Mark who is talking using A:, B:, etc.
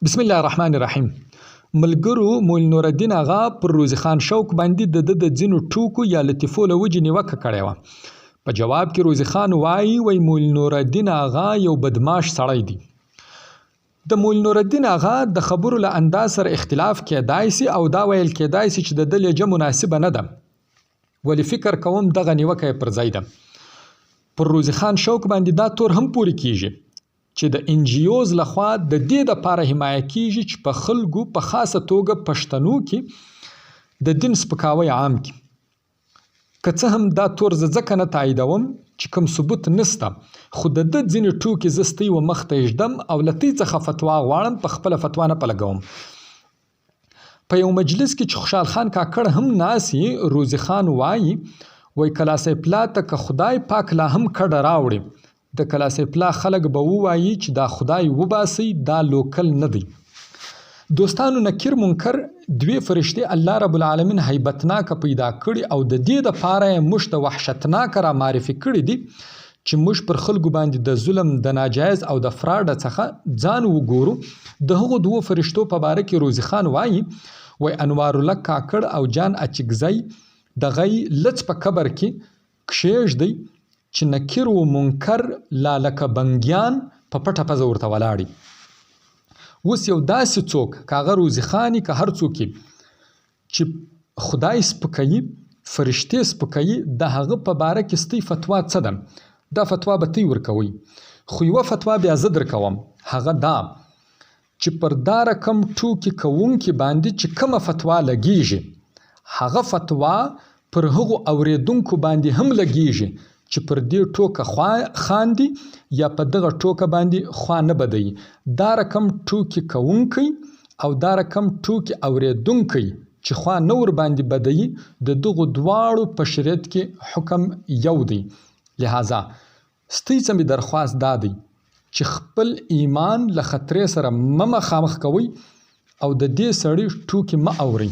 A: بسم الله الرحمن الرحیم. ملګرو مولا نورالدین اغا پر روزي خان شوق باندې د ځینو ټوکو یا لطیفو له وجې نیوکه کړې وه. په جواب کې روزي خان وایي مولا نورالدین اغا یو بدماش سړی دی. د مولا نورالدین اغا د خبرو له انداز سره اختلاف کېدای سي او دا ویل کېدای سي چې د ده لهجه مناسبه نه ده، ولې فکر کوم دغه نیوکه یې پر ځای ده. پر روزي خان شوق باندې دا تور هم پورې کیږي چې د NGOs لخوا د دې دپاره حمایه کیږي چې په خلکو په خاصه توګه پښتنو کې د دین سپکاوی عام کړي. که څه هم دا تور زه ځکه نه تاییدوم چې کوم ثبوت نسته، خو د ده ځینې ټوکې زه ستۍ و مخ ته ږدم او له تۍ څخه فتوا غواړم، په خپله فتوا نه پلګوم. په یو مجلس کې چې خوشحال خان کاکړ هم ناسي، روزي خان وایي کلاسۍ پلا ته که خدای پاک لا هم کډه راوړي، د کلاسۍ پلا خلک به ووایي چې دا خدای وباسئ، دا لوکل نه دی. دوستانو نکیر منکر دوی فرشتې الله رب العالمین هیبتناکه پیدا کړي او د دې دپاره یې موږ ته وحشتناکه را معرفي کړي دي چې موږ پر خلکو باندې د ظلم، د ناجایز او د فراډ څخه ځان وګورو. د هغو دوو فرشتو په باره کې روزي خان وایي انوار الله کاکړ او جان اچکزی د غی لڅ په قبر کې کښېږدئ چې نکیر و منکر لالکه بنګیان په پټه پزه ورته ولاړي. اوس یو داسې څوک که هغه روزي خان که هر څوک چې خدای سپکوي، فرشتې سپکوي، د هغه په باره کې ستی فتوا څه ده؟ دا فتوا به تی ورکوئ. خو یوه فتوا بیا زه درکوم، هغه دا چې پر دا رقم ټوکې کوونکي باندې چې کومه فتوا لګیږي، هغه فتوا پر هغو اوریدونکو باندې هم لګیږي چې پر دې ټوکه خاندي یا په دغه ټوکه باندې خوا نه بدوي. دا رقم ټوکې کوونکی او دا رقم ټوکې اوریدونکی چې خوا نه ور باندې بدوي، د دغو دواړو په شریعت کې حکم یو دی. لہذا ستۍ څه مې درخواست دا دی چې خپل ایمان له خطرې سره مه مخامخ کوئ او د دې سړي ټوکې مه اورئ.